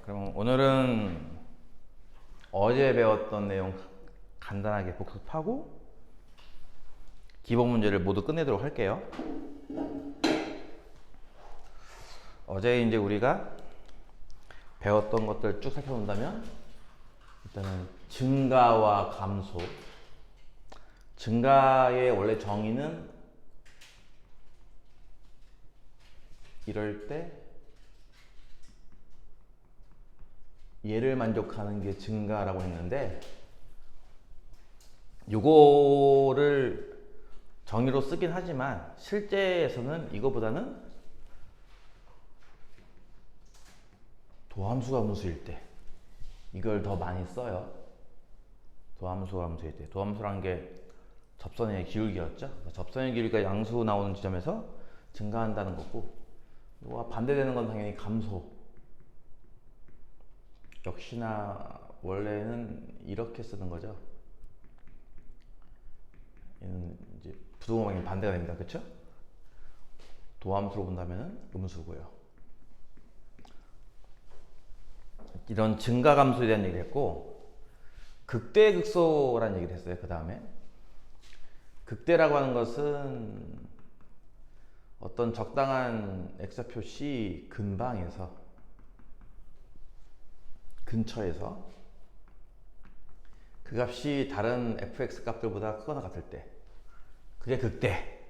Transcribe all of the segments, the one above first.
그럼 오늘은 어제 배웠던 내용 간단하게 복습하고 기본 문제를 모두 끝내도록 할게요. 어제 이제 우리가 배웠던 것들 쭉 살펴본다면 일단은 증가와 감소. 증가의 원래 정의는 이럴 때 얘를 만족하는 게 증가라고 했는데 요거를 정의로 쓰긴 하지만 실제에서는 이거보다는 도함수가 함수일 때 이걸 더 많이 써요. 도함수가 함수일 때. 도함수란 게 접선의 기울기였죠. 접선의 기울기가 양수 나오는 지점에서 증가한다는 거고, 이거와 반대되는 건 당연히 감소. 역시나 원래는 이렇게 쓰는 거죠. 얘는 이제 부등호방이 반대가 됩니다. 그쵸? 도함수로 본다면 음수고요. 이런 증가감소에 대한 얘기를 했고, 극대극소라는 얘기를 했어요. 그 다음에 극대라고 하는 것은 어떤 적당한 x좌표 C 근방에서, 근처에서 그 값이 다른 fx 값들보다 크거나 같을 때 그게 극대.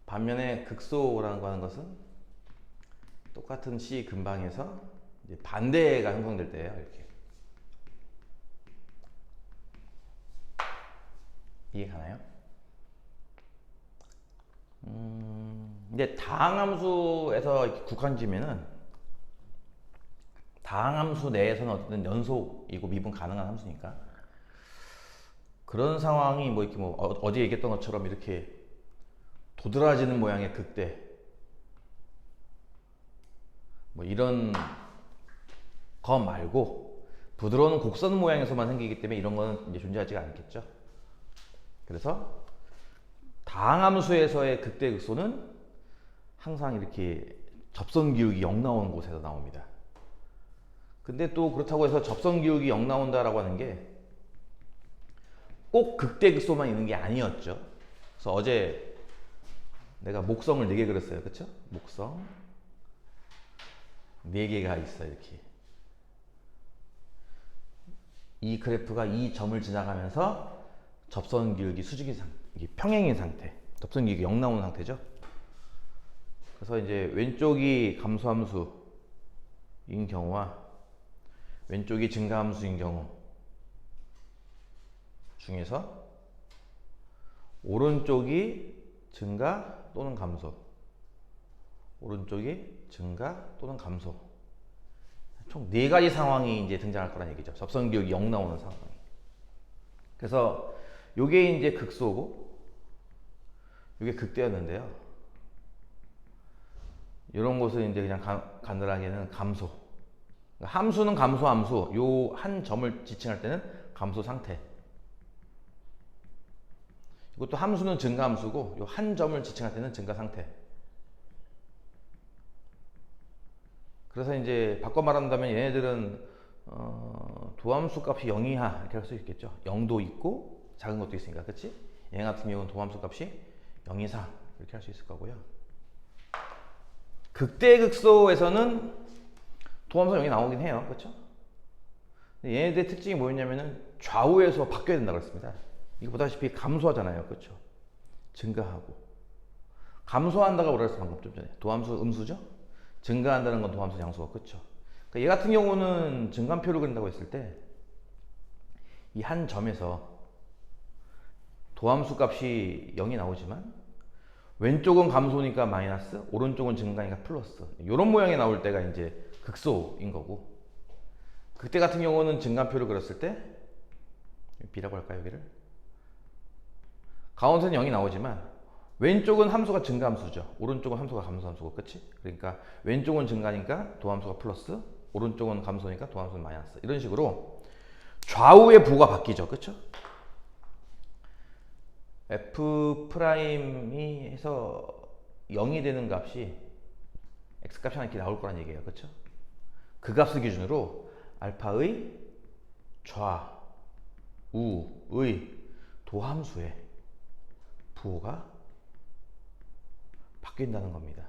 반면에 극소라는 거 하는 것은 똑같은 C 근방에서 이제 반대가 형성될 때예요. 이렇게. 이해 가나요? 이제 다항함수에서 국한지면은 다항함수 내에서는 어쨌든 연속이고 미분 가능한 함수니까 그런 상황이 뭐 이렇게 뭐 어제 얘기했던 것처럼 이렇게 도드라지는 모양의 극대 뭐 이런 거 말고 부드러운 곡선 모양에서만 생기기 때문에 이런 거는 이제 존재하지가 않겠죠. 그래서 다항함수에서의 극대 극소는 항상 이렇게 접선 기울기 0 나오는 곳에서 나옵니다. 근데 또 그렇다고 해서 접선 기울기 0 나온다라고 하는 게 꼭 극대 극소만 있는 게 아니었죠. 그래서 어제 내가 목성을 4개 그렸어요. 그쵸? 목성 4개가 있어. 이렇게 이 그래프가 이 점을 지나가면서 접선 기울기 수직인 상태, 평행인 상태, 접선 기울기 0 나오는 상태죠. 그래서 이제 왼쪽이 감소함수인 경우와 왼쪽이 증가함수인 경우 중에서 오른쪽이 증가 또는 감소, 오른쪽이 증가 또는 감소, 총 4가지 상황이 이제 등장할 거란 얘기죠. 접선 기울기 0 나오는 상황이. 그래서 요게 이제 극소고 요게 극대였는데요. 이런 것은 이제 그냥 간단하게는 감소. 그러니까 함수는 감소함수, 요 한 점을 지칭할 때는 감소 상태. 이것도 함수는 증가함수고 요 한 점을 지칭할 때는 증가 상태. 그래서 이제 바꿔 말한다면 얘네들은 도함수 값이 0 이하 이렇게 할 수 있겠죠. 0도 있고 작은 것도 있으니까, 그렇지? 얘 같은 경우는 도함수 값이 0 이상 이렇게 할 수 있을 거고요. 극대극소에서는 도함수 0이 나오긴 해요, 그렇죠? 얘네들의 특징이 뭐였냐면은 좌우에서 바뀌어야 된다고 했습니다. 이거 보다시피 감소하잖아요, 그렇죠? 증가하고 감소한다가 뭐라 했어 방금 좀 전에? 도함수 음수죠? 증가한다는 건 도함수 양수가, 그렇죠? 그러니까 얘 같은 경우는 증감표를 그린다고 했을 때 이 한 점에서 도함수 값이 0이 나오지만 왼쪽은 감소니까 마이너스, 오른쪽은 증가니까 플러스, 이런 모양이 나올 때가 이제 극소인 거고, 그때 같은 경우는 증감표를 그렸을 때 B라고 할까요? 여기를 가운데는 0이 나오지만 왼쪽은 함수가 증가함수죠. 오른쪽은 함수가 감소함수고, 그치? 그러니까 왼쪽은 증가니까 도함수가 플러스, 오른쪽은 감소니까 도함수는 마이너스, 이런 식으로 좌우의 부호가 바뀌죠. 그쵸? F'이 해서 0이 되는 값이 X값이 하나 이렇게 나올 거란 얘기예요. 그쵸? 그 값을 기준으로 알파의 좌우의 도함수의 부호가 바뀐다는 겁니다.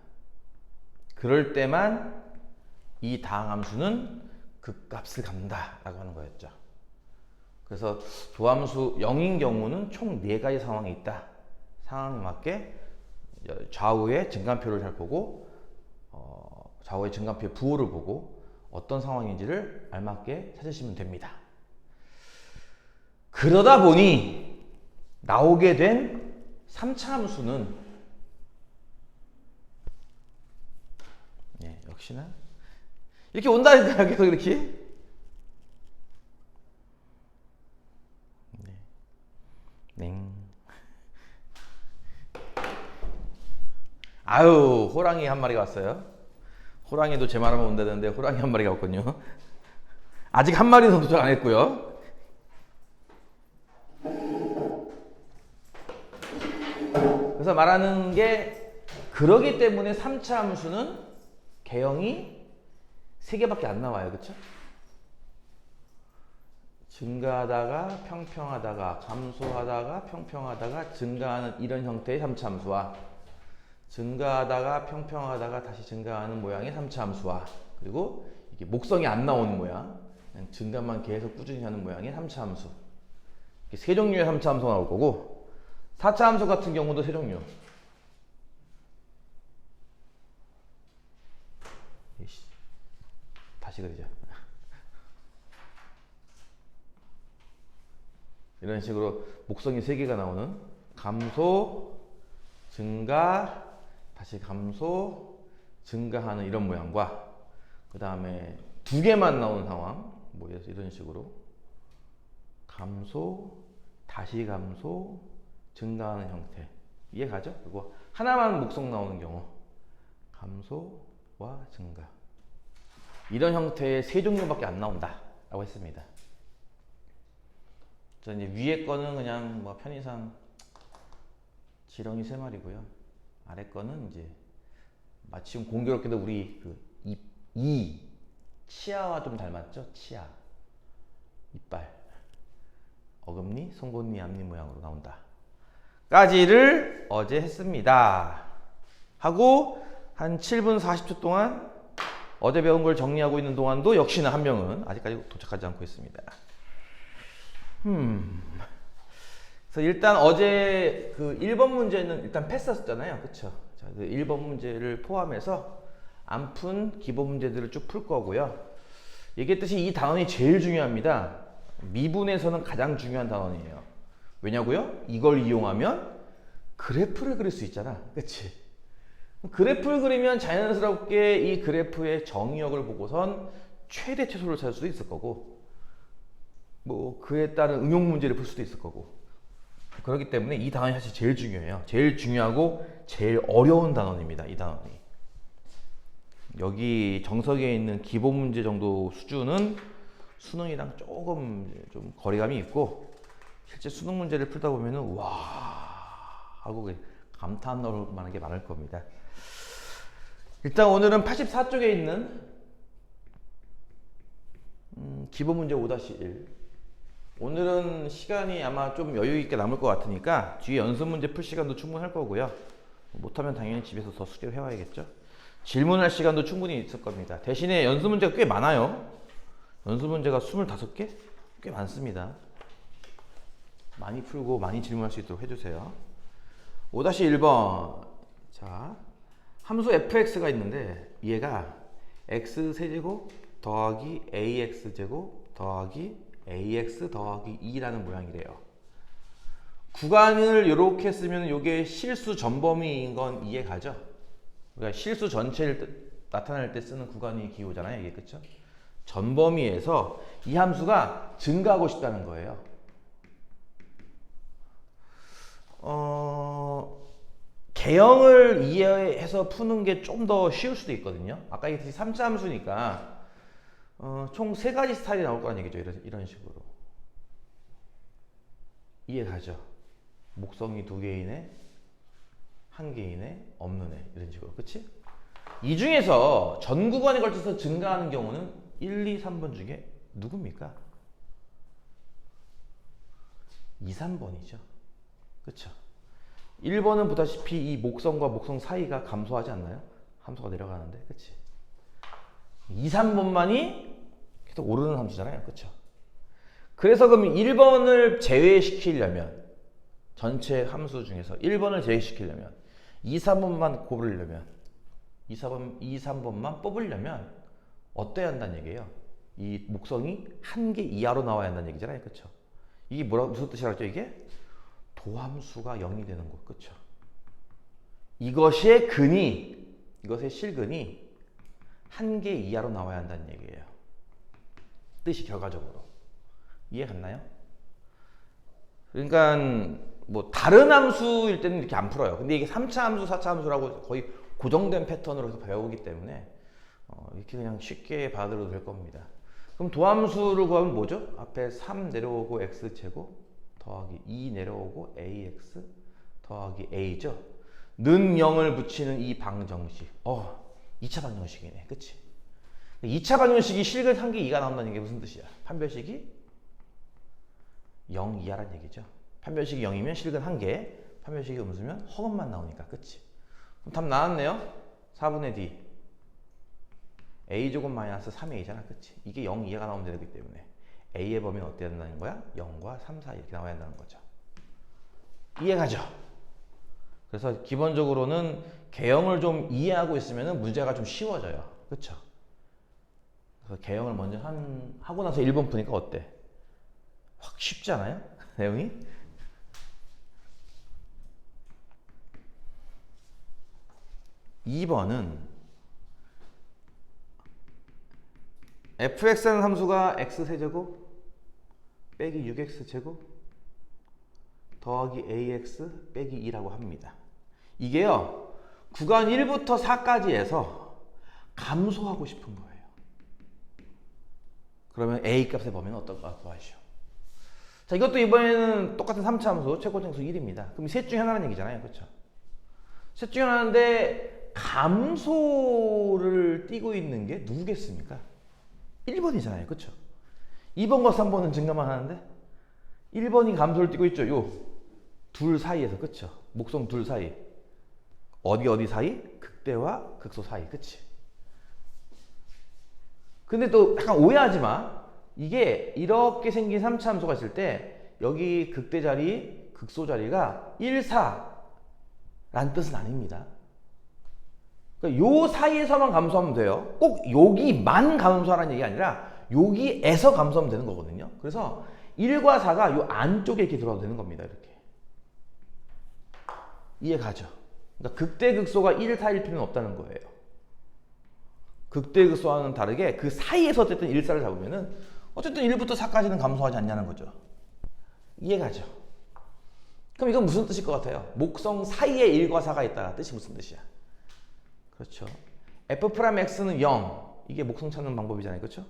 그럴 때만 이 다항함수는 그 값을 갖는다라고 하는 거였죠. 그래서 도함수 0인 경우는 총 4가지 상황이 있다. 상황에 맞게 좌우의 증간표를 잘 보고 좌우의 증간표의 부호를 보고 어떤 상황인지를 알맞게 찾으시면 됩니다. 그러다 보니 나오게 된 3차 함수는 역시나 이렇게 온다니까요. 계속 이렇게. 네. 아유, 호랑이 한 마리가 왔어요. 호랑이도 제 말하면 온다는데 호랑이 한 마리가 왔군요. 아직 한 마리도 도착 안 했고요. 그래서 말하는 게 그러기 때문에 3차 함수는 개형이 3개밖에 안 나와요. 그렇죠? 증가하다가 평평하다가 감소하다가 평평하다가 증가하는 이런 형태의 3차 함수와 증가하다가 평평하다가 다시 증가하는 모양의 3차 함수와 그리고 이게 목성이 안 나오는 모양 그냥 증가만 계속 꾸준히 하는 모양의 3차 함수 이렇게 3종류의 3차 함수가 나올 거고 4차 함수 같은 경우도 3종류 다시 그리자. 이런 식으로 목성이 3개가 나오는 감소, 증가, 다시 감소, 증가하는 이런 모양과 그 다음에 2개만 나오는 상황 뭐 이런 식으로 감소, 다시 감소, 증가하는 형태 이해가죠? 그리고 하나만 목성 나오는 경우 감소와 증가 이런 형태의 3종류밖에 안 나온다 라고 했습니다. 자, 이제 위에 거는 그냥 뭐 편의상 지렁이 3마리고요. 아래 거는 이제 마치 공교롭게도 우리 그 치아와 좀 닮았죠? 치아, 이빨, 어금니, 송곳니, 앞니 모양으로 나온다. 까지를 어제 했습니다. 하고 한 7분 40초 동안 어제 배운 걸 정리하고 있는 동안도 역시나 한 명은 아직까지 도착하지 않고 있습니다. 그래서 일단 어제 그 1번 문제는 일단 패스했잖아요. 그쵸? 자, 그 1번 문제를 포함해서 안 푼 기본 문제들을 쭉 풀 거고요. 얘기했듯이 이 단원이 제일 중요합니다. 미분에서는 가장 중요한 단원이에요. 왜냐고요? 이걸 이용하면 그래프를 그릴 수 있잖아. 그치? 그래프를 그리면 자연스럽게 이 그래프의 정의역을 보고선 최대 최소를 찾을 수도 있을 거고 뭐 그에 따른 응용 문제를 풀 수도 있을 거고 그렇기 때문에 이 단원이 사실 제일 중요해요. 제일 중요하고 제일 어려운 단원입니다. 이 단원이. 여기 정석에 있는 기본 문제 정도 수준은 수능이랑 조금 좀 거리감이 있고 실제 수능 문제를 풀다 보면은 와 하고 감탄 나올 만한 게 많을 겁니다. 일단 오늘은 84쪽에 있는 기본 문제 5-1 오늘은 시간이 아마 좀 여유 있게 남을 것 같으니까 뒤에 연습 문제 풀 시간도 충분할 거고요. 못하면 당연히 집에서 더 수리를 해와야겠죠. 질문할 시간도 충분히 있을 겁니다. 대신에 연습 문제가 꽤 많아요. 연습 문제가 25개? 꽤 많습니다. 많이 풀고 많이 질문할 수 있도록 해주세요. 5-1번 자 함수 fx가 있는데 얘가 x세제곱 더하기 ax제곱 더하기 ax 더하기 2라는 모양이래요. 구간을 이렇게 쓰면 이게 실수 전범위인 건 이해가죠? 그러니까 실수 전체를 나타낼 때 쓰는 구간이 기호잖아요. 이게 그쵸? 전범위에서 이 함수가 증가하고 싶다는 거예요. 개형을 이해해서 푸는 게 좀 더 쉬울 수도 있거든요. 아까 얘기했듯이 3차 함수니까 총 3가지 스타일이 나올 거란 얘기죠. 이런 식으로. 이해가죠? 목성이 2개이네, 1개이네, 없는 애. 이런 식으로. 그치? 이 중에서 전 구간에 걸쳐서 증가하는 경우는 1, 2, 3번 중에 누굽니까? 2, 3번이죠. 그쵸? 1번은 보다시피 이 목성과 목성 사이가 감소하지 않나요? 함수가 내려가는데, 그치? 2, 3번만이 계속 오르는 함수잖아요. 그쵸? 그래서 그럼 1번을 제외시키려면, 전체 함수 중에서 1번을 제외시키려면, 2, 3번만 고르려면, 2, 3번만 뽑으려면 어때야 한다는 얘기예요? 이 목성이 한 개 이하로 나와야 한다는 얘기잖아요. 그쵸? 이게 무슨 뜻이라고 했죠? 이게? 도함수가 0이 되는 거. 그쵸? 이것의 실근이 한 개 이하로 나와야 한다는 얘기예요. 뜻이 결과적으로. 이해 갔나요? 그러니까 뭐 다른 함수일 때는 이렇게 안 풀어요. 근데 이게 3차 함수, 4차 함수라고 거의 고정된 패턴으로 해서 배우기 때문에 이렇게 그냥 쉽게 받아들여도 될 겁니다. 그럼 도함수를 구하면 뭐죠? 앞에 3 내려오고 x제곱 더하기 2 내려오고 ax 더하기 a죠. 는 0을 붙이는 이 방정식. 2차 방정식이네. 그치? 2차 방정식이 실근 한 개 2가 나온다는 게 무슨 뜻이야? 판별식이 0 이하란 얘기죠. 판별식이 0이면 실근 한 개, 판별식이 음수면 허근만 나오니까. 그치? 그럼 답 나왔네요. 4분의 d a제곱 마이너스 3a잖아. 그치? 이게 0 이하가 나오면 되기 때문에 a의 범위는 어떻게 된다는 거야? 0과 3 사이 이렇게 나와야 한다는 거죠. 이해가죠? 그래서 기본적으로는 개형을 좀 이해하고 있으면 문제가 좀 쉬워져요. 그쵸? 그래서 개형을 먼저 하고 나서 1번 푸니까 어때? 확 쉽지 않아요? 내용이? (2번은) fx라는 함수가 x세제곱 빼기 6x제곱 더하기 ax 빼기 2라고 합니다. 이게요, 구간 1부터 4까지에서 감소하고 싶은 거예요. 그러면 a 값의 범위는 어떨까 구하시오. 자, 이것도 이번에는 똑같은 3차 함수, 최고정수 1입니다. 그럼 셋 중에 하나라는 얘기잖아요. 그렇죠? 셋 중에 하나인데 감소를 띠고 있는 게 누구겠습니까? 1번이잖아요. 그렇죠? 2번과 3번은 증가만 하는데 1번이 감소를 띠고 있죠. 요 둘 사이에서. 그렇죠? 목성 둘 사이. 어디 사이? 극대와 극소 사이. 그치? 근데 또 약간 오해하지 마. 이게 이렇게 생긴 3차 함수가 있을 때 여기 극대 자리, 극소 자리가 1, 4라는 뜻은 아닙니다. 그러니까 요 사이에서만 감소하면 돼요. 꼭 여기만 감소하라는 얘기 아니라 여기에서 감소하면 되는 거거든요. 그래서 1과 4가 요 안쪽에 이렇게 들어가도 되는 겁니다. 이렇게. 이해 가죠? 그러니까 극대 극소가 1, 4일 필요는 없다는 거예요. 극대 극소와는 다르게 그 사이에서 어쨌든 1, 4를 잡으면은 어쨌든 1부터 4까지는 감소하지 않냐는 거죠. 이해 가죠? 그럼 이건 무슨 뜻일 것 같아요? 목성 사이에 1과 4가 있다. 뜻이 무슨 뜻이야? 그렇죠. f'x는 0. 이게 목성 찾는 방법이잖아요. 그렇죠?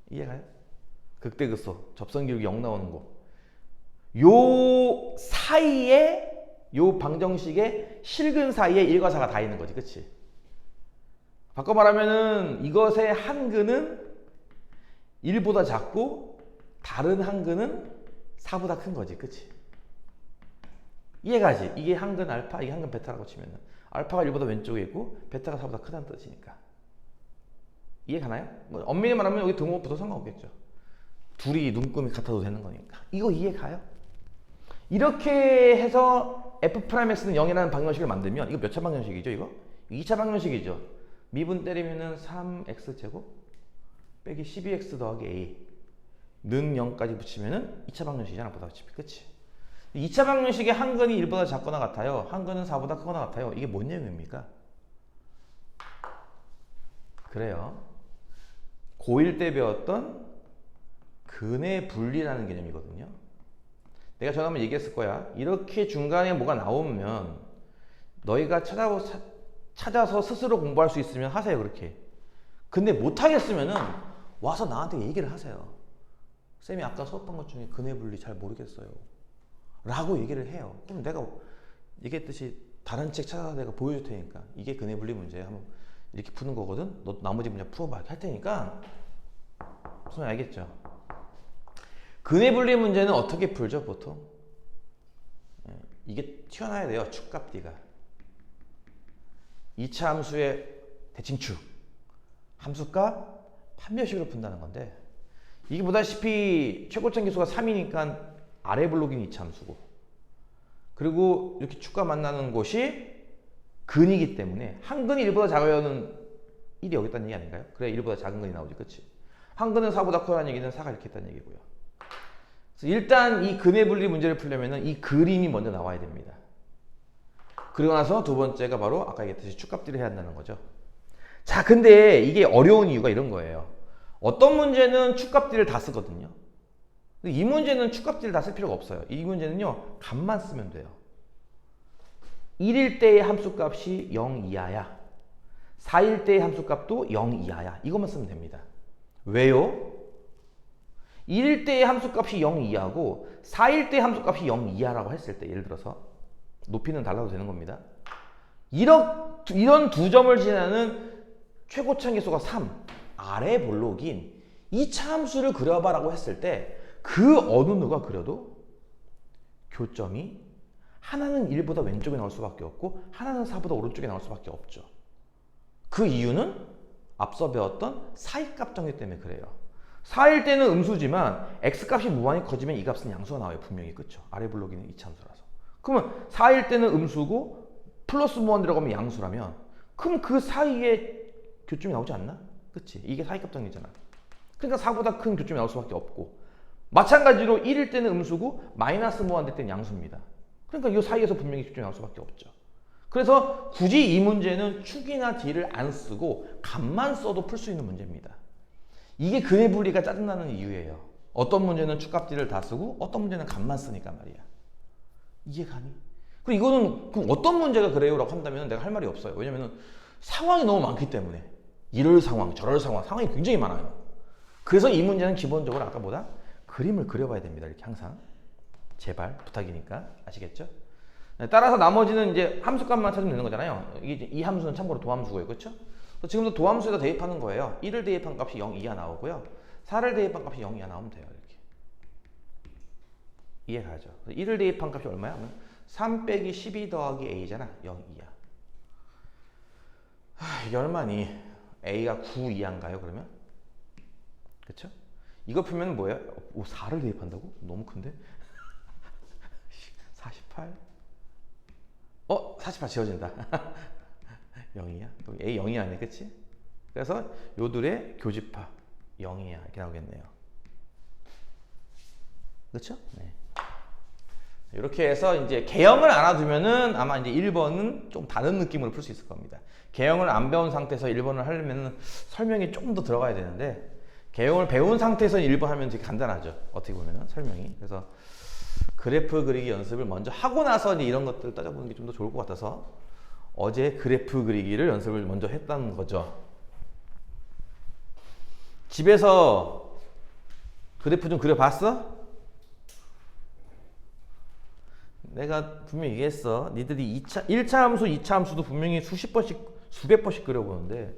이해가요? 극대 극소. 접선 기울기 0 나오는 거. 요 사이에 요 방정식의 실근 사이에 1과 4가 다 있는 거지. 그치? 바꿔 말하면은 이것의 한근은 1보다 작고 다른 한근은 4보다 큰 거지. 그치? 이해가지? 이게 한근 알파, 이게 한근 베타라고 치면은 알파가 1보다 왼쪽에 있고 베타가 4보다 크다는 뜻이니까. 이해가나요? 뭐 엄밀히 말하면 여기 등호흡부터 상관없겠죠. 둘이 눈금이 같아도 되는 거니까. 이거 이해가요? 이렇게 해서 f'x는 0이라는 방정식을 만들면 이거 몇 차 방정식이죠? 이거? 2차 방정식이죠. 미분 때리면은 3x제곱 빼기 12x 더하기 a 는 0까지 붙이면은 2차 방정식이잖아. 보다시피. 그치? 2차 방정식의 한근이 1보다 작거나 같아요. 한근은 4보다 크거나 같아요. 이게 뭔 내용입니까? 그래요. 고1 때 배웠던 근의 분리라는 개념이거든요. 내가 전에 한번 얘기했을 거야. 이렇게 중간에 뭐가 나오면 너희가 찾아서 스스로 공부할 수 있으면 하세요. 그렇게. 근데 못하겠으면은 와서 나한테 얘기를 하세요. 쌤이 아까 수업한 것 중에 근의 분리 잘 모르겠어요. 라고 얘기를 해요. 그럼 내가 얘기했듯이 다른 책 찾아서 내가 보여줄 테니까 이게 근의 분리 문제예요. 한번 이렇게 푸는 거거든. 너 나머지 문제 풀어봐 이렇게 할 테니까 무슨 알겠죠? 근해 분리 문제는 어떻게 풀죠 보통? 이게 튀어나와야 돼요. 축값 D가 2차 함수의 대칭축 함수값 판별식으로 푼다는 건데, 이게 보다시피 최고점 계수가 3이니까 아래 블록인 2차 함수고, 그리고 이렇게 축과 만나는 곳이 근이기 때문에 한 근이 1보다 작으면 1이 여기 있다는 얘기 아닌가요? 그래 1보다 작은 근이 나오지, 그치? 한 근은 4보다 커라는 얘기는 4가 이렇게 있다는 얘기고요. 그래서 일단 이 근해 분리 문제를 풀려면 이 그림이 먼저 나와야 됩니다. 그리고 나서 두 번째가 바로 아까 얘기했듯이 축값들을 해야 한다는 거죠. 자, 근데 이게 어려운 이유가 이런 거예요. 어떤 문제는 축값들을 다 쓰거든요. 이 문제는 축값들을 다 쓸 필요가 없어요. 이 문제는요, 값만 쓰면 돼요. 1일 때의 함수값이 0 이하야. 4일 때의 함수값도 0 이하야. 이것만 쓰면 됩니다. 왜요? 1일 때의 함수값이 0 이하고 4일 때의 함수값이 0 이하라고 했을 때, 예를 들어서 높이는 달라도 되는 겁니다. 이런 두 점을 지나는 최고점 계수가 3, 아래 볼록인 2차 함수를 그려봐 라고 했을 때 그 어느 누가 그려도 교점이 하나는 1보다 왼쪽에 나올 수밖에 없고 하나는 4보다 오른쪽에 나올 수밖에 없죠. 그 이유는 앞서 배웠던 사이값 정리 때문에 그래요. 4일 때는 음수지만 x값이 무한히 커지면 이 값은 양수가 나와요. 분명히. 그쵸? 아래 블록이는 2차 함수라서. 그러면 4일 때는 음수고 플러스 무한 들어가면 양수라면, 그럼 그 사이에 교점이 나오지 않나? 그치? 이게 사이값 정리잖아. 그러니까 4보다 큰 교점이 나올 수밖에 없고, 마찬가지로 1일 때는 음수고 마이너스 무한 될 때는 양수입니다. 그러니까 이 사이에서 분명히 교점이 나올 수밖에 없죠. 그래서 굳이 이 문제는 축이나 D를 안 쓰고 값만 써도 풀 수 있는 문제입니다. 이게 근해 분리가 짜증나는 이유예요. 어떤 문제는 축값 D를 다 쓰고 어떤 문제는 값만 쓰니까 말이야. 이해가니? 그리고 이거는 그럼 어떤 문제가 그래요? 라고 한다면 내가 할 말이 없어요. 왜냐면 상황이 너무 많기 때문에. 이럴 상황, 저럴 상황, 상황이 굉장히 많아요. 그래서 이 문제는 기본적으로 아까보다 그림을 그려봐야 됩니다. 이렇게 항상. 제발 부탁이니까. 아시겠죠? 따라서 나머지는 이제 함수값만 찾으면 되는 거잖아요. 이 함수는 참고로 도함수고요. 그렇죠? 지금도 도함수에다 대입하는 거예요. 1을 대입한 값이 0 이하 나오고요. 4를 대입한 값이 0 이하 나오면 돼요. 이렇게. 이해가죠? 1을 대입한 값이 얼마야? 3 빼기 12 더하기 a잖아. 0 이하. 이게 얼마니? a가 9 이하인가요? 그러면? 그쵸? 이거 풀면 뭐예요? 오, 4를 대입한다고? 너무 큰데? 48? 48 지워진다. 0이야? A 0이 아니네, 그치? 그래서 요들의 교집합 0이야 이렇게 나오겠네요. 그렇죠? 네. 이렇게 해서 이제 개형을 알아두면은 아마 이제 1번은 좀 다른 느낌으로 풀 수 있을 겁니다. 개형을 안 배운 상태에서 1번을 하려면 설명이 조금 더 들어가야 되는데, 개형을 배운 상태에서 1번 하면 되게 간단하죠. 어떻게 보면은 설명이. 그래서 그래프 그리기 연습을 먼저 하고 나서 이제 이런 것들을 따져보는 게 좀 더 좋을 것 같아서 어제 그래프 그리기를 연습을 먼저 했다는 거죠. 집에서 그래프 좀 그려봤어? 내가 분명히 얘기했어. 니들이 1차 함수, 2차 함수도 분명히 수십 번씩, 수백 번씩 그려보는데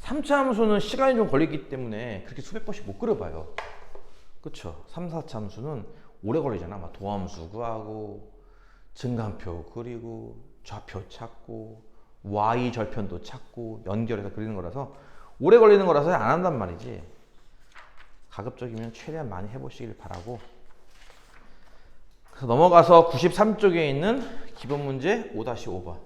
3차 함수는 시간이 좀 걸리기 때문에 그렇게 수백 번씩 못 그려봐요. 그쵸? 3, 4차 함수는 오래 걸리잖아. 막 도함수 구하고 증간표 그리고 좌표 찾고 y 절편도 찾고 연결해서 그리는 거라서 오래 걸리는 거라서 안 한단 말이지. 가급적이면 최대한 많이 해보시길 바라고. 그래서 넘어가서 93쪽에 있는 기본 문제 5-5번.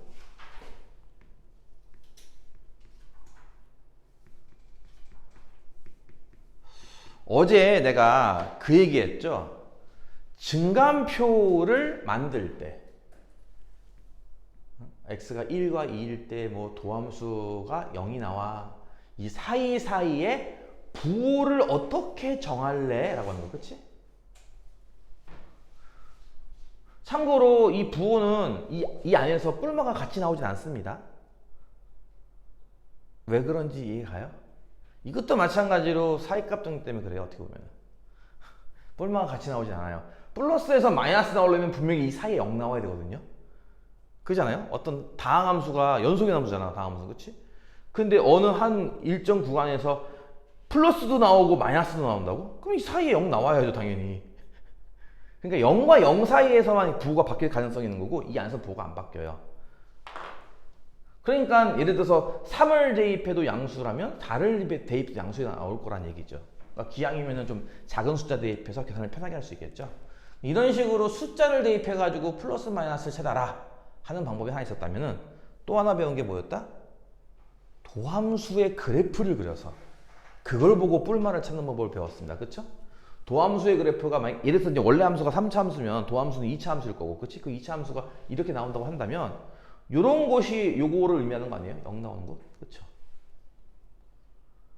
어제 내가 그 얘기했죠. 증간표를 만들 때 x가 1과 2일 때 뭐 도함수가 0이 나와. 이 사이사이에 부호를 어떻게 정할래? 라고 하는 거, 그치? 참고로 이 부호는 이 안에서 뿔마가 같이 나오진 않습니다. 왜 그런지 이해가요? 이것도 마찬가지로 사이값 정리 때문에 그래요. 어떻게 보면 뿔마가 같이 나오진 않아요. 플러스에서 마이너스 나오려면 분명히 이 사이에 0 나와야 되거든요. 그잖아요? 어떤 다항함수가 연속의 함수잖아. 다항함수, 그치? 근데 어느 한 일정 구간에서 플러스도 나오고 마이너스도 나온다고? 그럼 이 사이에 0 나와야죠, 당연히. 그러니까 0과 0 사이에서만 부호가 바뀔 가능성이 있는 거고 이 안에서 부호가 안 바뀌어요. 그러니까 예를 들어서 3을 대입해도 양수라면 4를 대입해도 양수가 나올 거란 얘기죠. 그러니까 기왕이면 좀 작은 숫자 대입해서 계산을 편하게 할 수 있겠죠. 이런 식으로 숫자를 대입해가지고 플러스 마이너스를 찾아라 하는 방법이 하나 있었다면 또 하나 배운 게 뭐였다? 도함수의 그래프를 그려서 그걸 보고 뿔말을 찾는 법을 배웠습니다. 그쵸? 도함수의 그래프가 만약 예를 들어서 이제 원래 함수가 3차 함수면 도함수는 2차 함수일 거고, 그치? 그 2차 함수가 이렇게 나온다고 한다면 요런 것이 요거를 의미하는 거 아니에요? 0 나오는 거? 그쵸?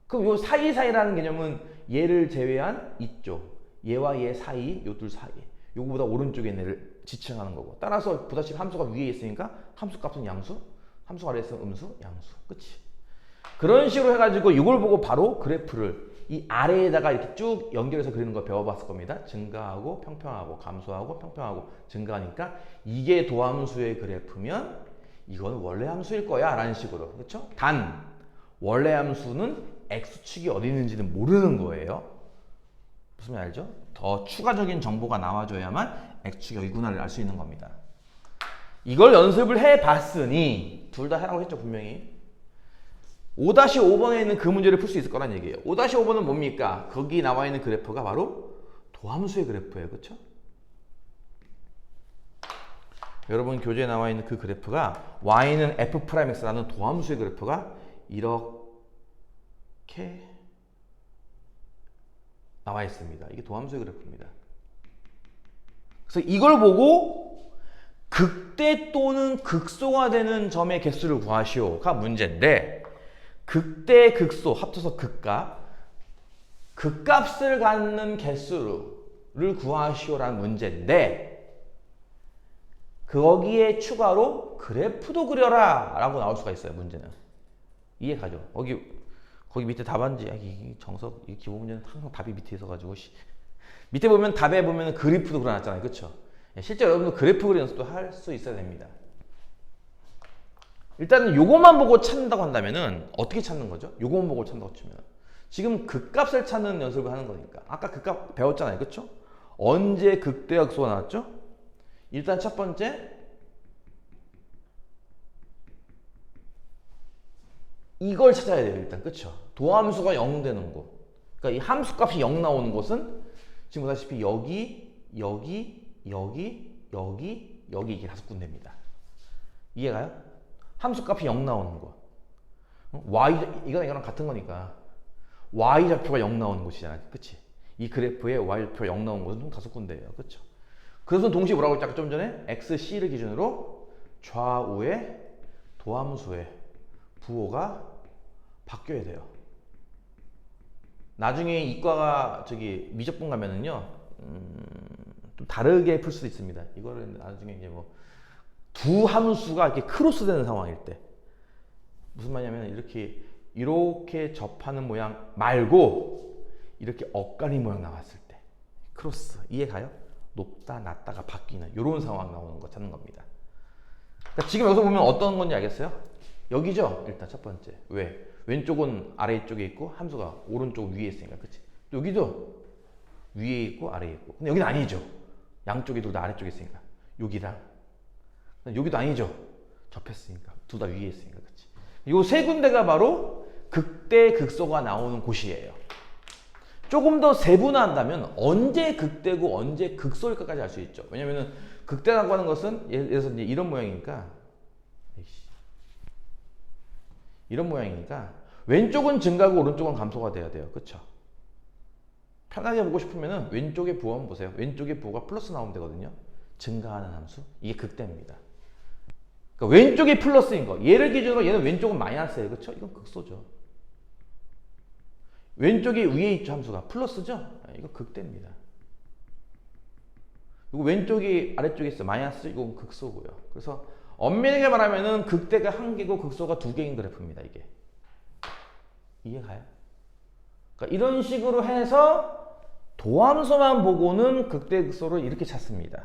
그럼 요 사이사이라는 개념은 얘를 제외한 이쪽, 얘와 얘 사이, 요 둘 사이, 요거보다 오른쪽에 있는 애를 지칭하는 거고, 따라서 보다시피 함수가 위에 있으니까 함수 값은 양수, 함수가 아래에 있으면 음수, 양수. 그치? 그런 식으로 해가지고 이걸 보고 바로 그래프를 이 아래에다가 이렇게 쭉 연결해서 그리는 거 배워봤을 겁니다. 증가하고 평평하고 감소하고 평평하고 증가하니까 이게 도함수의 그래프면 이건 원래 함수일 거야 라는 식으로. 그렇죠? 단 원래 함수는 x축이 어디 있는지는 모르는 거예요. 무슨 말 알죠? 더 추가적인 정보가 나와줘야만 x축이 여기구나를 알 수 있는 겁니다. 이걸 연습을 해봤으니 둘 다 하라고 했죠, 분명히. 5-5번에 있는 그 문제를 풀 수 있을 거란 얘기예요. 5-5번은 뭡니까? 거기 나와 있는 그래프가 바로 도함수의 그래프예요. 그렇죠? 여러분 교재에 나와 있는 그 그래프가 y는 f'x라는 도함수의 그래프가 이렇게 나와 있습니다. 이게 도함수의 그래프입니다. 그래서 이걸 보고 극대 또는 극소가 되는 점의 개수를 구하시오가 문제인데, 극대, 극소 합쳐서 극값, 극값을 갖는 개수를 구하시오라는 문제인데, 거기에 추가로 그래프도 그려라 라고 나올 수가 있어요. 문제는 이해 가죠? 거기 밑에 답안지, 이 정석, 이 기본 문제는 항상 답이 밑에 있어가지고 밑에 보면 답에 보면 그래프도 그려놨잖아요. 그쵸? 실제 여러분도 그래프 그리는 연습도 할 수 있어야 됩니다. 일단 요것만 보고 찾는다고 한다면은 어떻게 찾는 거죠? 요것만 보고 찾는다고 치면 지금 극값을 찾는 연습을 하는 거니까 아까 극값 배웠잖아요. 그쵸? 언제 극대와 극소가 나왔죠? 일단 첫 번째 이걸 찾아야 돼요. 일단 그쵸? 도함수가 0 되는 곳, 그러니까 이 함수값이 0 나오는 곳은 지금 보다시피 여기 이게 5군데입니다. 이해가요? 함수값이 0 나오는 곳, 이거랑 같은 거니까 y좌표가 0 나오는 곳이잖아요. 그치? 이 그래프에 y좌표가 0 나오는 곳은 총 5군데예요. 그쵸? 그래서 동시에 뭐라고 했죠? 좀 전에 xc를 기준으로 좌우의 도함수의 부호가 바뀌어야 돼요. 나중에 이과가 미적분 가면은요, 좀 다르게 풀 수도 있습니다. 이거를 나중에 이제 뭐 두 함수가 이렇게 크로스 되는 상황일 때, 무슨 말이냐면 이렇게 접하는 모양 말고 이렇게 엇갈리 모양 나왔을 때 크로스, 이해 가요? 높다 낮다가 바뀌는 이런 상황 나오는 거 찾는 겁니다. 그러니까 지금 여기서 보면 어떤 건지 알겠어요? 여기죠? 일단 첫 번째. 왜? 왼쪽은 아래쪽에 있고 함수가 오른쪽 위에 있으니까. 그치? 여기도 위에 있고 아래에 있고. 근데 여기는 아니죠. 양쪽에 둘 다 아래쪽에 있으니까. 여기랑 여기도 아니죠. 접했으니까. 둘 다 위에 있으니까. 그치? 요 세 군데가 바로 극대 극소가 나오는 곳이에요. 조금 더 세분화한다면 언제 극대고 언제 극소일까지 알 수 있죠. 왜냐면은 극대라고 하는 것은 예를 들어서 이제 이런 모양이니까 왼쪽은 증가고 오른쪽은 감소가 돼야 돼요. 그쵸? 편하게 보고 싶으면은 왼쪽의 부호 한번 보세요. 왼쪽의 부호가 플러스 나오면 되거든요. 증가하는 함수. 이게 극대입니다. 그러니까 왼쪽이 플러스인 거. 얘를 기준으로 얘는 왼쪽은 마이너스예요. 그쵸? 이건 극소죠. 왼쪽이 위에 있죠. 함수가 플러스죠? 이거 극대입니다. 이거 왼쪽이 아래쪽에 있어 마이너스, 이건 극소고요. 그래서 엄밀하게 말하면은 극대가 1개고 극소가 2개인 그래프입니다. 이게 이해가요? 그러니까 이런 식으로 해서 도함수만 보고는 극대 극소를 이렇게 찾습니다.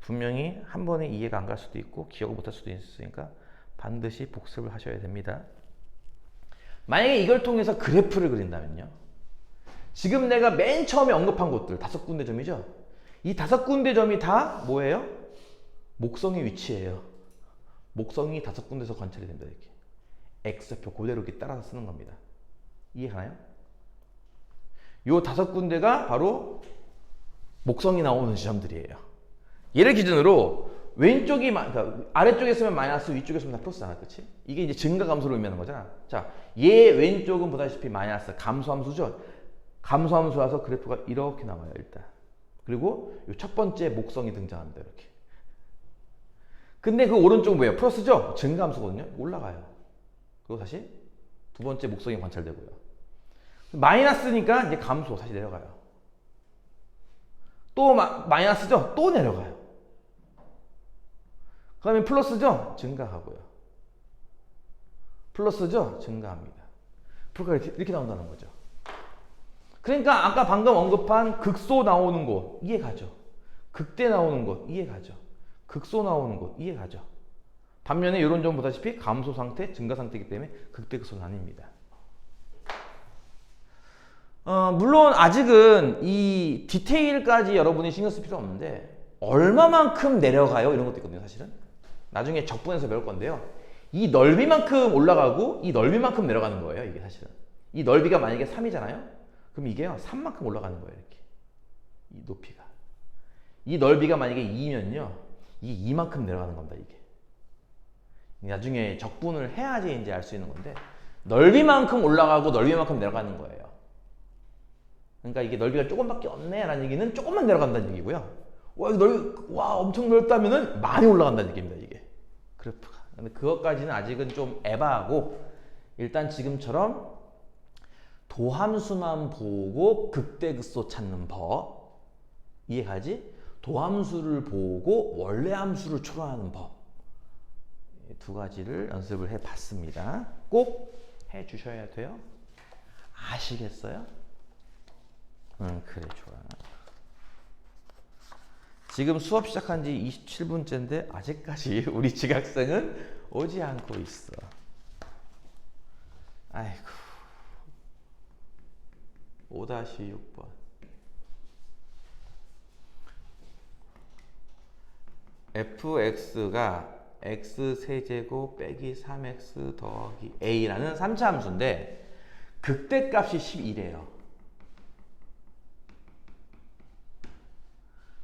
분명히 한 번에 이해가 안 갈 수도 있고 기억을 못 할 수도 있으니까 반드시 복습을 하셔야 됩니다. 만약에 이걸 통해서 그래프를 그린다면요. 지금 내가 맨 처음에 언급한 곳들 5군데 점이죠. 이 5군데 점이 다 뭐예요? 목성의 위치예요. 목성이 5군데서 관찰이 됩니다. 이렇게 X표 그대로 이렇게 따라서 쓰는 겁니다. 이해가나요? 요 5군데가 바로 목성이 나오는 지점들이에요. 얘를 기준으로 왼쪽이 그러니까 아래쪽에 쓰면 마이너스, 위쪽에 쓰면 다 플러스잖아, 그렇지? 이게 이제 증가 감소를 의미하는 거잖아. 자, 얘 왼쪽은 보다시피 마이너스 감소함수죠. 감소함수라서 그래프가 이렇게 나와요, 일단. 그리고 요 첫 번째 목성이 등장합니다, 이렇게. 근데 그 오른쪽은 뭐예요? 플러스죠? 증가함수거든요. 올라가요. 그리고 다시 두 번째 목성이 관찰되고요. 마이너스니까 이제 감소, 다시 내려가요. 또 마이너스죠? 또 내려가요. 그 다음에 플러스죠? 증가하고요. 플러스죠? 증가합니다. 그러니까 이렇게 나온다는 거죠. 그러니까 아까 방금 언급한 극소 나오는 곳 이해가죠. 극대 나오는 곳 이해가죠. 극소 나오는 곳 이해가죠. 반면에 이런 점 보다시피 감소 상태, 증가 상태이기 때문에 극대 극소는 아닙니다. 물론 아직은 이 디테일까지 여러분이 신경 쓸 필요 없는데 얼마만큼 내려가요? 이런 것도 있거든요, 사실은. 나중에 적분에서 배울 건데요. 이 넓이만큼 올라가고 이 넓이만큼 내려가는 거예요, 이게 사실은. 이 넓이가 만약에 3이잖아요? 그럼 이게요, 3만큼 올라가는 거예요, 이렇게. 이 높이가. 이 넓이가 만약에 2면요, 이 2만큼 내려가는 겁니다, 이게. 나중에 적분을 해야지 이제 알 수 있는 건데, 넓이만큼 올라가고 넓이만큼 내려가는 거예요. 그러니까 이게 넓이가 조금밖에 없네 라는 얘기는 조금만 내려간다는 얘기고요. 와, 엄청 넓다면은 많이 올라간다는 얘기입니다, 이게. 그래프가. 근데 그것까지는 아직은 좀 에바하고, 일단 지금처럼 도함수만 보고 극대극소 찾는 법 이해가지? 도함수를 보고 원래함수를 초월하는 법, 두 가지를 연습을 해봤습니다. 꼭 해주셔야 돼요. 아시겠어요? 그래, 좋아. 지금 수업 시작한 지 27분째인데 아직까지 우리 지각생은 오지 않고 있어. 아이고. 5-6번. fx가 x세제곱 빼기 3x 더하기 a라는 3차 함수인데 극대값이 11이에요.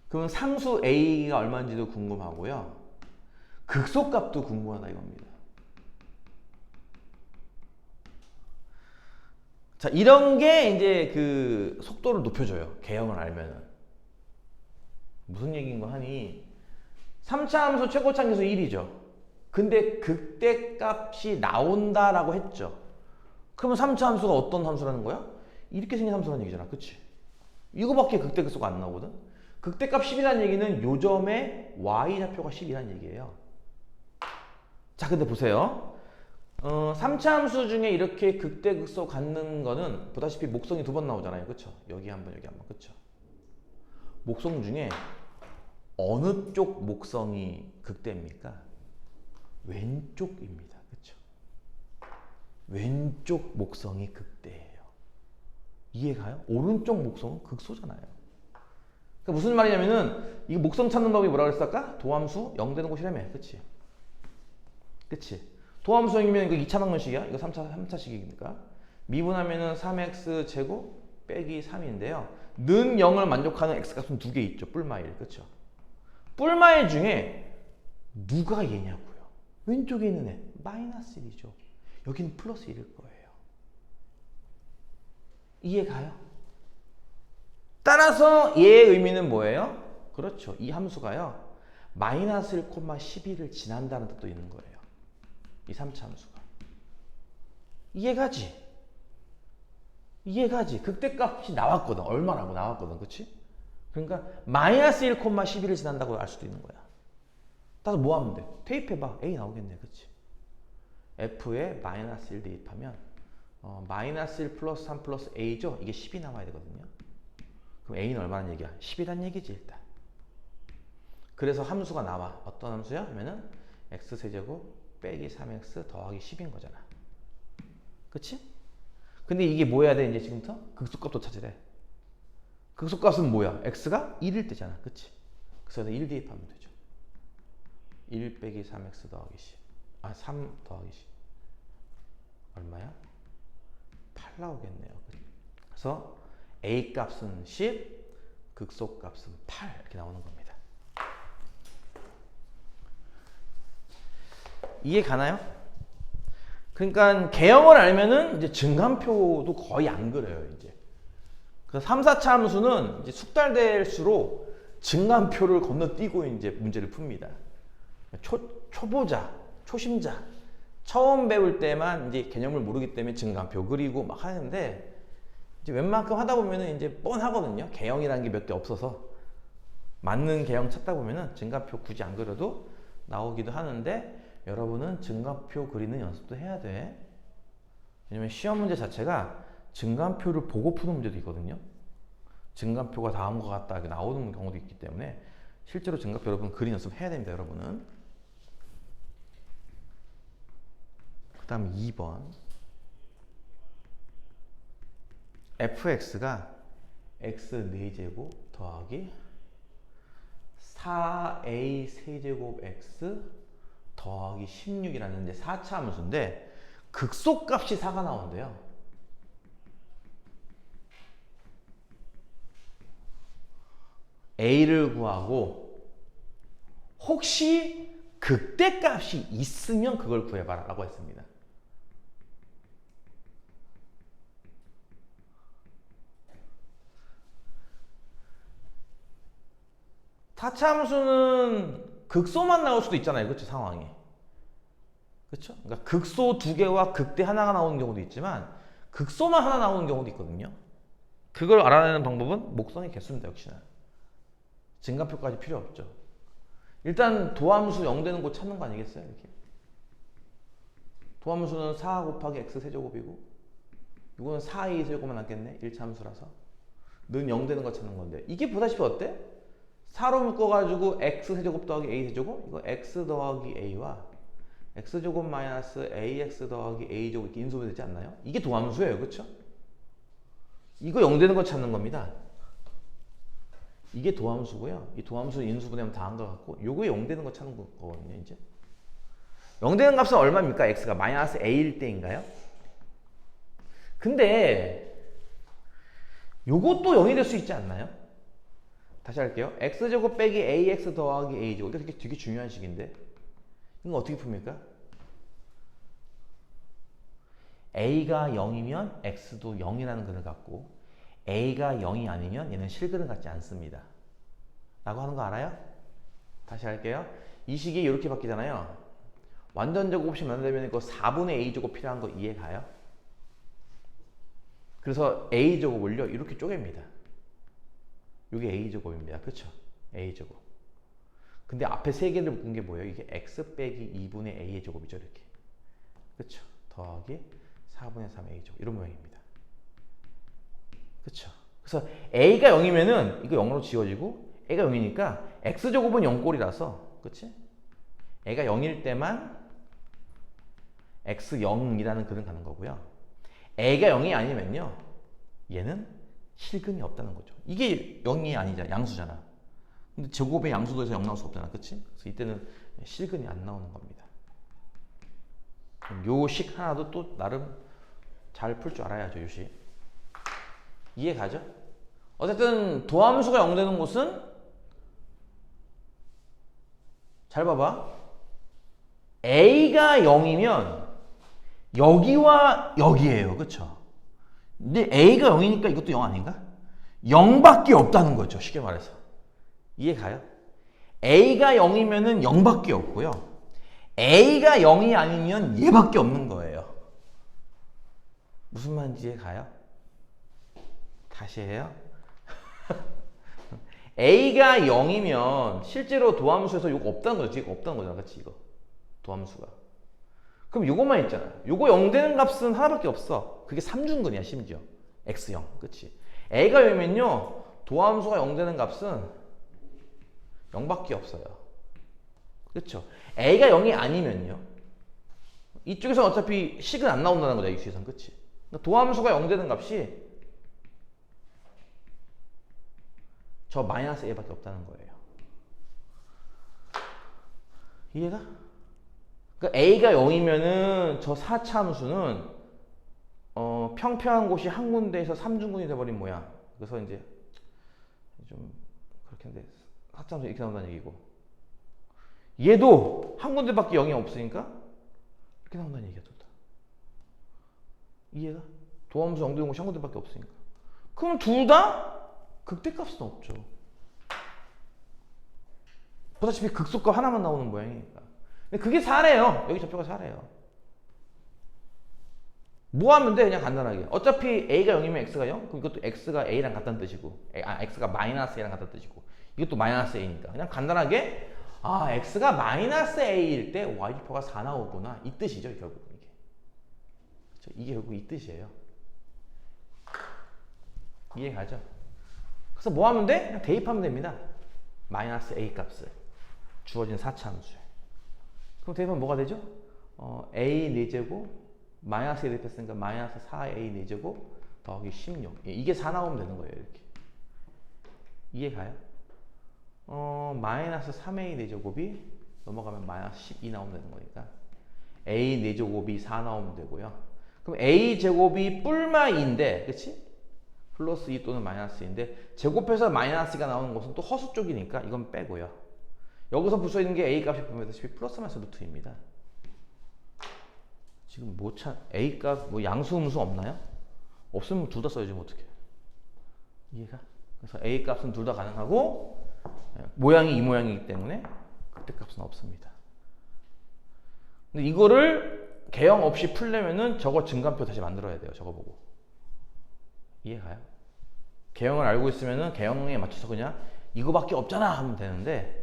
그럼 상수 a가 얼마인지도 궁금하고요. 극소값도 궁금하다 이겁니다. 자, 이런 게 이제 그 속도를 높여줘요. 개형을 알면은. 무슨 얘기인 거 하니? 3차 함수 최고차항에서 1이죠. 근데 극대값이 나온다라고 했죠. 그러면 3차 함수가 어떤 함수라는 거야? 이렇게 생긴 함수라는 얘기잖아. 그치? 이거밖에 극대극소가 안 나오거든? 극대값 10이라는 얘기는 요점의 y좌표가 10이라는 얘기예요. 자, 근데 보세요. 3차 함수 중에 이렇게 극대극소 갖는 거는 보다시피 목성이 2번 나오잖아요. 그쵸? 여기 한 번, 여기 한 번. 그쵸? 목성 중에 어느 쪽 목성이 극대입니까? 왼쪽입니다. 그쵸? 왼쪽 목성이 극대예요. 이해가요? 오른쪽 목성은 극소잖아요. 그러니까 무슨 말이냐면은 이 목성 찾는 법이 뭐라 그랬어 아까? 도함수 0 되는 곳이라며. 그치? 그치? 도함수 0이면 이거 2차 방정식이야. 이거 3차식이니까. 미분하면은 3x 제곱 빼기 3인데요. 는 0을 만족하는 x값은 2개 있죠. 뿔마일. 그쵸? 뿔마일 중에 누가 얘냐고요. 왼쪽에 있는 애 마이너스 1이죠. 여기는 플러스 1일 거예요. 이해가요? 따라서 얘의 의미는 뭐예요? 그렇죠. 이 함수가요. 마이너스 1, 11을 지난다는 뜻도 있는 거예요. 이 3차 함수가. 이해가지? 이해가지? 극대값이 나왔거든. 얼마라고 나왔거든. 그치? 그러니까 마이너스 1, 11을 지난다고 알 수도 있는 거야. 따라서 뭐 하면 돼? 대입해봐. A 나오겠네. 그치? F에 마이너스 1 대입하면 마이너스 1 플러스 3 플러스 A죠? 이게 10이 나와야 되거든요. 그럼 A는 얼마나 얘기야? 10이란 얘기지 일단. 그래서 함수가 나와. 어떤 함수야? 하면은 X세제곱 빼기 3x 더하기 10인 거잖아. 그치? 근데 이게 뭐 해야 돼 이제 지금부터? 극소값도 찾으래. 극소값은 뭐야? x가 1일 때잖아. 그치? 그래서 1 대입하면 되죠. 1 빼기 3x 더하기 10. 3 더하기 10. 얼마야? 8 나오겠네요. 그래서 a 값은 10, 극소값은 8 이렇게 나오는 겁니다. 이해 가나요? 그러니까 개형을 알면은 이제 증간표도 거의 안 그려요, 이제. 그래서 3, 4차 함수는 이제 숙달될수록 증간표를 건너뛰고 이제 문제를 풉니다. 초보자, 초심자, 처음 배울 때만 이제 개념을 모르기 때문에 증간표 그리고 막 하는데 이제 웬만큼 하다 보면은 이제 뻔하거든요. 개형이라는 게 몇 개 없어서 맞는 개형 찾다 보면은 증간표 굳이 안 그려도 나오기도 하는데 여러분은 증간표 그리는 연습도 해야 돼. 왜냐면 시험 문제 자체가 증간표를 보고 푸는 문제도 있거든요. 증간표가 다음과 같다 이렇게 나오는 경우도 있기 때문에 실제로 증간표 여러분 그리는 연습 해야 됩니다. 여러분은. 그 다음 2번 fx가 x 4제곱 더하기 4a 세제곱 x 더하기 16이라는 이제 4차 함수인데 극소값이 4가 나온대요. a를 구하고 혹시 극대값이 있으면 그걸 구해봐라 라고 했습니다. 타차함수는 극소만 나올 수도 있잖아요. 그렇죠? 상황이. 그렇죠? 그러니까 극소 2개와 극대 하나가 나오는 경우도 있지만 극소만 하나 나오는 경우도 있거든요. 그걸 알아내는 방법은 목성의 개수입니다. 역시나. 증가표까지 필요 없죠. 일단 도함수 0 되는 곳 찾는 거 아니겠어요? 이렇게. 도함수는 4 곱하기 x 세제곱이고 이거는 4a 세제곱만 남겠네. 1차 함수라서. 는 0 되는 거 찾는 건데 이게 보다시피 어때? 4로 묶어가지고 x 세제곱 더하기 a 세제곱 이거 x 더하기 a와 x제곱 마이너스 ax 더하기 a제곱 이렇게 인수분해 되지 않나요? 이게 도함수예요. 그렇죠? 이거 0 되는 거 찾는 겁니다. 이게 도함수고요. 이 도함수 인수분해하면 다 한 것 같고 요거 0 되는 거 찾는 거거든요. 이제 0 되는 값은 얼마입니까? x가 마이너스 a일 때인가요? 근데 요것도 0이 될 수 있지 않나요? 다시 할게요. x제곱 빼기 ax 더하기 a제곱 이게 되게 중요한 식인데 이거 어떻게 풉니까? a가 0이면 x도 0이라는 그릇 같고 a가 0이 아니면 얘는 실그릇 같지 않습니다. 라고 하는 거 알아요? 다시 할게요. 이 식이 이렇게 바뀌잖아요. 완전 제곱 없이 만들면 이거 4분의 a제곱 필요한 거 이해 가요? 그래서 a제곱을요 이렇게 쪼갭니다. 이게 a제곱입니다. 그렇죠? a제곱. 근데 앞에 세 개를 묶은 게 뭐예요? 이게 x 빼기 2분의 a의 제곱이죠. 이렇게. 그렇죠? 더하기 4분의 3 a제곱. 이런 모양입니다. 그렇죠? 그래서 a가 0이면은 이거 0으로 지워지고 a가 0이니까 x제곱은 0꼴이라서 그렇지? a가 0일 때만 x0이라는 그릇 가는 거고요. a가 0이 아니면요. 얘는 실근이 없다는 거죠. 이게 0이 아니잖아. 양수잖아. 근데 제곱의 양수도에서 0 나올 수 없잖아. 그치? 그래서 이때는 실근이 안 나오는 겁니다. 요 식 하나도 또 나름 잘 풀 줄 알아야죠. 요 식. 이해 가죠? 어쨌든 도함수가 0 되는 곳은 잘 봐봐. a가 0이면 여기와 여기예요. 그쵸? 근데 a가 0이니까 이것도 0 아닌가? 0밖에 없다는 거죠. 쉽게 말해서. 이해 가요? a가 0이면은 0밖에 없고요. a가 0이 아니면 얘밖에 없는 거예요. 무슨 말인지 이해 가요? 다시 해요. a가 0이면 실제로 도함수에서 이거 없다는 거죠. 이거 없다는 거잖아. 그치? 이거. 도함수가. 그럼 이것만 있잖아. 이거 0 되는 값은 하나밖에 없어. 그게 3중근이야, 심지어. x0. 그치? a가 0이면요. 도함수가 0 되는 값은 0밖에 없어요. 그쵸? a가 0이 아니면요. 이쪽에서는 어차피 식은 안 나온다는 거죠. x에서는. 그치? 그러니까 도함수가 0 되는 값이 저 마이너스 a밖에 없다는 거예요. 이해가? 그러니까 a가 0이면은 저 4차 함수는 평평한 곳이 한 군데에서 삼중근이 돼버린 모양. 그래서 이제 좀 그렇게 하는데 4차 함수 이렇게 나온다는 얘기고, 얘도 한 군데밖에 0이 없으니까 이렇게 나온다는 얘기야. 또 이해가? 도함수 0 되는 곳이 한 군데밖에 없으니까. 그럼 둘 다 극대값은 없죠. 보다시피 극소값 하나만 나오는 모양이니까. 근데 그게 4래요. 여기 좌표가 4래요. 뭐 하면 돼? 그냥 간단하게. 어차피 a가 0이면 x가 0? 그럼 이것도 x가 a랑 같다는 뜻이고, x가 마이너스 a랑 같다는 뜻이고, 이것도 마이너스 a니까. 그냥 간단하게, x가 마이너스 a일 때 y표가 4 나오구나. 이 뜻이죠, 결국 이게. 그렇죠? 이게 결국 이 뜻이에요. 이해가죠? 그래서 뭐 하면 돼? 그냥 대입하면 됩니다. 마이너스 a 값을. 주어진 4차 함수에. 그럼 대입하면 뭐가 되죠? a 4제곱 마이너스 1 대입했으니까 마이너스 4a 4제곱 더하기 16. 이게 4 나오면 되는 거예요. 이렇게. 이해가요? 마이너스 3a 4제곱이 넘어가면 마이너스 12 나오면 되는 거니까 a 4제곱이 4 나오면 되고요. 그럼 a 제곱이 뿔마 2인데, 그치? 플러스 2 또는 마이너스 2인데 제곱해서 마이너스가 나오는 것은 또 허수 쪽이니까 이건 빼고요. 여기서 붙어 있는 게 a 값이 보면다시피 플러스 마이너스 루트입니다. 지금 뭐 a 값 뭐 양수 음수 없나요? 없으면 둘 다 써야지 뭐 어떻게? 이해가? 그래서 a 값은 둘 다 가능하고 모양이 이 모양이기 때문에 그때 값은 없습니다. 근데 이거를 개형 없이 풀려면은 저거 증간표 다시 만들어야 돼요. 저거 보고. 이해가요? 개형을 알고 있으면은 개형에 맞춰서 그냥 이거밖에 없잖아 하면 되는데,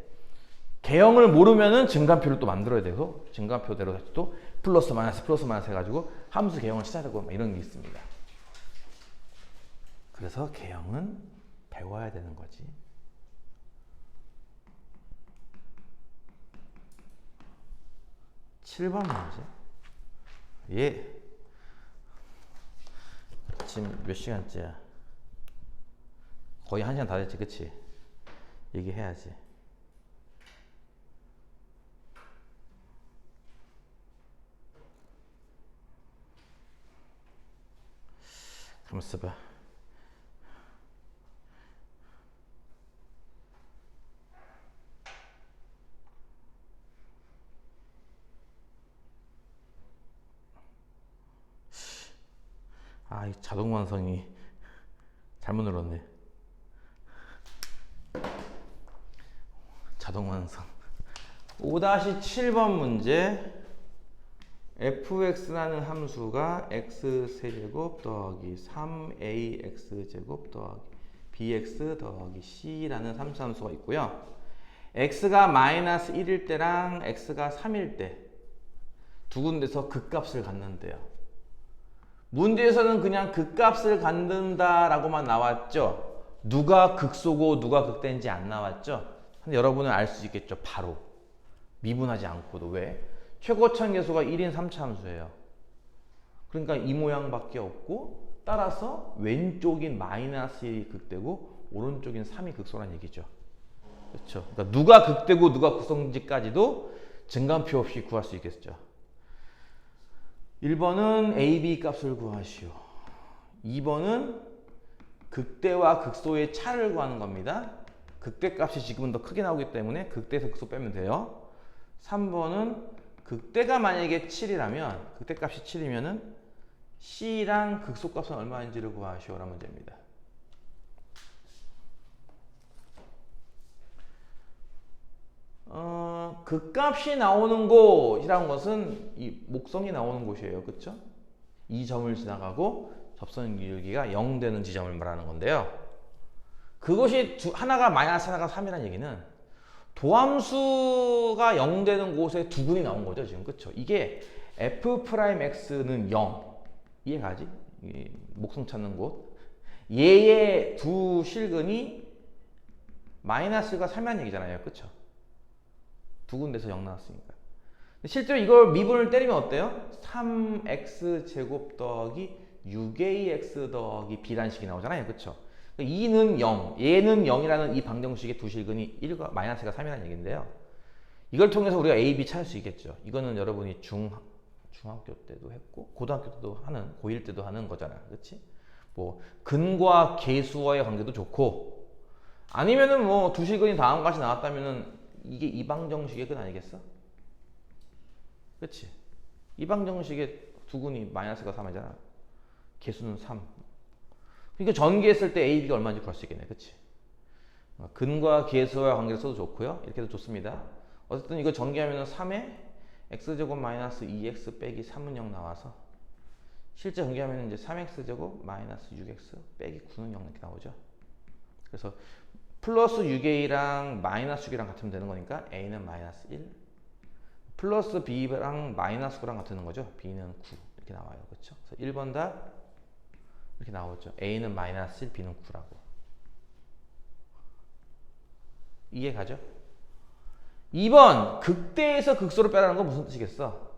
개형을 모르면은 증간표를 또 만들어야 돼서 증간표대로 다시 또 플러스 마이너스 해가지고 함수 개형을 찾아야 되고 이런 게 있습니다. 그래서 개형은 배워야 되는 거지. (7번) 문제. 예. 지금 몇 시간째야? 거의 1시간 다 됐지, 그치? 얘기해야지. 가만 있어봐. 이 자동 완성이 잘못 눌렀네. 자동 완성. 5-7번 문제. fx라는 함수가 x세제곱 더하기 3ax제곱 더하기 bx 더하기 c라는 3차 함수가 있고요. x가 마이너스 1일 때랑 x가 3일 때 두 군데서 극값을 갖는데요. 문제에서는 그냥 극값을 갖는다라고만 나왔죠. 누가 극소고 누가 극대인지 안 나왔죠. 근데 여러분은 알 수 있겠죠. 바로 미분하지 않고도. 왜? 최고점 계수가 1인 3차 함수예요. 그러니까 이 모양밖에 없고, 따라서 왼쪽인 마이너스 1이 극대고 오른쪽인 3이 극소란 얘기죠. 그렇죠? 그러니까 누가 극대고 누가 극소인지까지도 증간표 없이 구할 수 있겠죠. 1번은 a, b 값을 구하시오. 2번은 극대와 극소의 차를 구하는 겁니다. 극대 값이 지금은 더 크게 나오기 때문에 극대에서 극소 빼면 돼요. 3번은 극대가 만약에 7이라면, 극대 값이 7이면은 C랑 극소 값은 얼마인지를 구하시오라는 문제입니다. 극값이 나오는 곳이라는 것은 이 목성이 나오는 곳이에요. 그쵸? 이 점을 지나가고 접선 기울기가 0 되는 지점을 말하는 건데요. 그것이 하나가 마이너스 하나가 3이라는 얘기는 도함수가 0 되는 곳에 두 군이 나온 거죠. 지금. 그쵸? 이게 f'x는 0. 이해가지? 목성 찾는 곳. 얘의 두 실근이 마이너스가 3이라는 얘기잖아요. 그쵸? 두 군데서 0 나왔으니까. 실제로 이걸 미분을 때리면 어때요? 3x제곱 더하기 6ax 더하기 b라는 식이 나오잖아요. 그쵸? 2는 0, 얘는 0이라는 이 방정식의 두 실근이 1과 마이너스가 3이라는 얘기인데요. 이걸 통해서 우리가 a, b 찾을 수 있겠죠. 이거는 여러분이 중학교 때도 했고 고등학교 때도 하는, 고1 때도 하는 거잖아. 그치? 뭐 근과 계수와의 관계도 좋고, 아니면은 뭐 두 실근이 다음과 같이 나왔다면은 이게 이 방정식의 근 아니겠어? 그치? 이 방정식의 두 근이 마이너스가 3이잖아. 개수는 3. 그러니까 전개했을 때 a, b가 얼마인지 구할 수 있겠네. 그치? 근과 계수와의 관계를 써도 좋고요. 이렇게 해도 좋습니다. 어쨌든 이거 전개하면 3에 x제곱 마이너스 2x 빼기 3은 0 나와서, 실제 전개하면 이제 3x제곱 마이너스 6x 빼기 9는 0 이렇게 나오죠. 그래서 플러스 6a랑 마이너스 6이랑 같으면 되는 거니까 a는 마이너스 1, 플러스 b랑 마이너스 9랑 같은 거죠. b는 9 이렇게 나와요. 그렇죠? 그래서 1번 답 이렇게 나오죠. a는 마이너스 1, b는 9라고. 이해 가죠? 2번 극대에서 극소를 빼라는 건 무슨 뜻이겠어?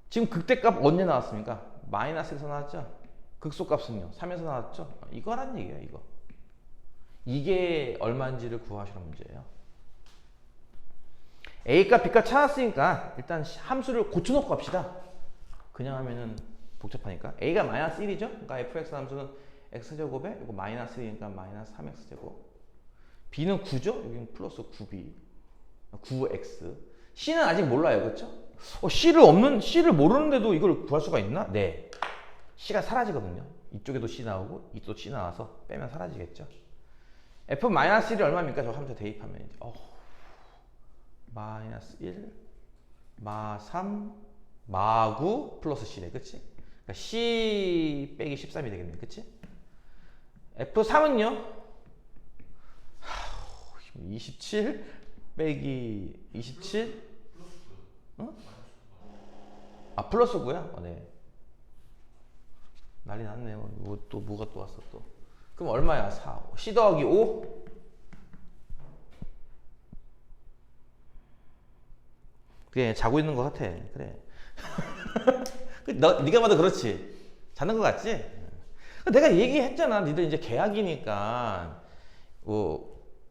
지금 극대값 언제 나왔습니까? 마이너스에서 나왔죠? 극소값은요? 3에서 나왔죠? 이거란 얘기예요. 이거. 이게 얼마인지를 구하시는 문제예요. A값, B값 찾았으니까 일단 함수를 고쳐놓고 갑시다. 그냥 하면은 복잡하니까. A가 마이너스 1이죠? 그러니까 fx 함수는 x제곱에 이거 마이너스 1이니까 마이너스 3x제곱. B는 9죠? 여기는 플러스 9B. 9x. C는 아직 몰라요. 그렇죠? C를 모르는데도 이걸 구할 수가 있나? 네. C가 사라지거든요. 이쪽에도 C 나오고 이쪽도 C 나와서 빼면 사라지겠죠. f-1이 얼마입니까? 저 함수 대입하면 이제 마이너스 1, 마 3, 마 9 플러스 C네. 그치? 그러니까 C 빼기 13이 되겠네. 그치? f3은요? 27 빼기 27? 응? 아, 플러스 9야? 네. 난리 났네. 뭐가 또 왔어 또. 그럼 얼마야? 4. C 더하기 5? 그래, 자고 있는 것 같아. 그래. 네가 봐도 그렇지. 자는 것 같지? 내가 얘기했잖아. 니들 이제 개학이니까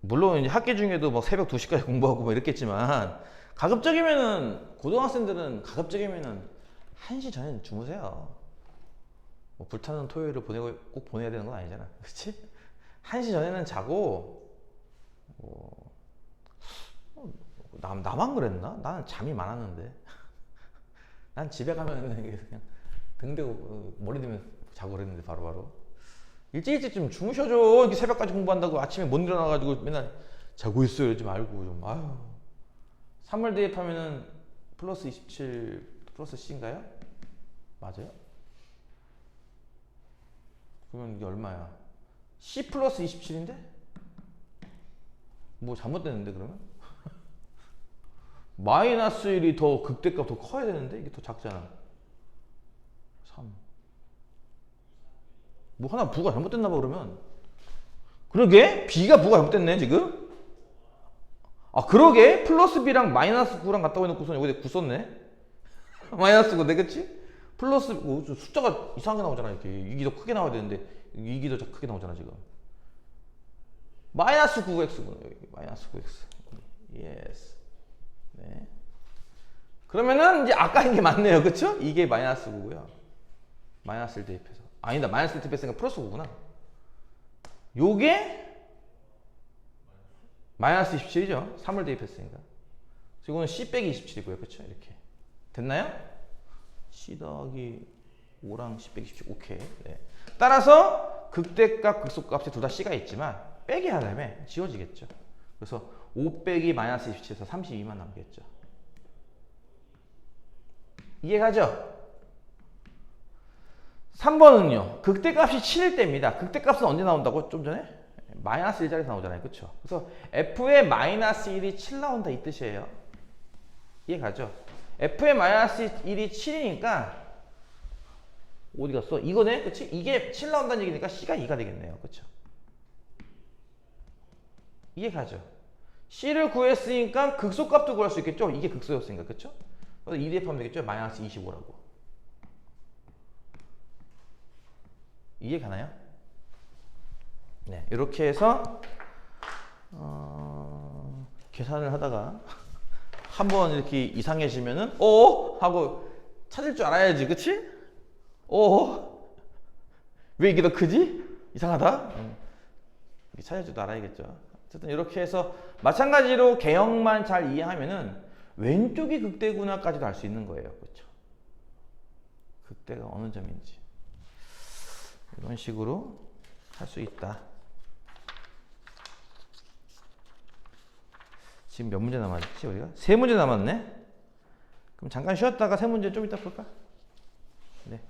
물론 이제 학기 중에도 막 새벽 2시까지 공부하고 뭐 이랬겠지만, 가급적이면은 고등학생들은 가급적이면은 1시 전에 주무세요. 뭐 불타는 토요일을 꼭 보내야 되는 건 아니잖아. 그렇지? 1시 전에는 자고, 나만 그랬나? 나는 잠이 많았는데. 난 집에 가면 그냥 등 대고 머리 대면 자고 그랬는데 바로바로. 일찍 좀 주무셔줘. 이렇게 새벽까지 공부한다고 아침에 못 일어나가지고 맨날 자고 있어요. 이러지 말고 좀. 아유. 3월 대입하면은 플러스 27 플러스 C인가요? 맞아요? 그러면 이게 얼마야? C 플러스 27인데? 뭐 잘못됐는데 그러면? 마이너스 1이 더 극대값 더 커야 되는데 이게 더 작잖아. 3. 뭐 하나 부가 잘못됐나 봐 그러면. 그러게? B가 부가 잘못됐네 지금? 아 그러게? 플러스 B랑 마이너스 9랑 같다고 해놓고서 여기다 9 썼네? 마이너스 9네 그치? 플러스 숫자가 이상하게 나오잖아. 이렇게 이게 더 크게 나와야 되는데 이게 더 크게 나오잖아 지금. 마이너스 9x구나. 여기 마이너스 9x. 예스. 네. 그러면은 이제 아까 이게 맞네요. 그쵸? 이게 마이너스 9고요. 마이너스를 대입해서. 아니다. 마이너스를 대입했으니까 플러스 9구나. 요게 마이너스 27이죠. 3을 대입했으니까. 이거는 C 빼기 27이고요. 그쵸? 이렇게. 됐나요? C 더하기 5랑 C 빼기 27. 오케이. 네. 따라서 극대값, 극소값이 둘 다 C가 있지만 빼기 하려면 지워지겠죠. 그래서 5 빼기 마이너스 27에서 32만 남겠죠. 이해가죠? 3번은요. 극대값이 7일 때입니다. 극대값은 언제 나온다고? 좀 전에? 마이너스 1자리에서 나오잖아요. 그쵸? 그래서 F의 마이너스 1이 7 나온다 이 뜻이에요. 이해가죠? F의 마이너스 1이 7이니까 어디 갔어? 이거네? 그치? 이게 7 나온다는 얘기니까 C가 2가 되겠네요. 그쵸? 이해가죠? C를 구했으니까 극소값도 구할 수 있겠죠? 이게 극소였으니까. 그쵸? 그래서 2 대입하면 되겠죠? 마이너스 25라고. 이해 가나요? 네, 이렇게 해서 계산을 하다가 한번 이렇게 이상해지면은 하고 찾을 줄 알아야지, 그치? 왜 이게 더 크지? 이상하다. 이렇게 찾을 줄도 알아야겠죠. 어쨌든 이렇게 해서 마찬가지로 개형만 잘 이해하면은 왼쪽이 극대구나까지도 알 수 있는 거예요, 그렇죠? 극대가 어느 점인지 이런 식으로 할 수 있다. 지금 몇 문제 남았지 우리가? 3문제 남았네. 그럼 잠깐 쉬었다가 3문제 좀 이따 풀까? 네.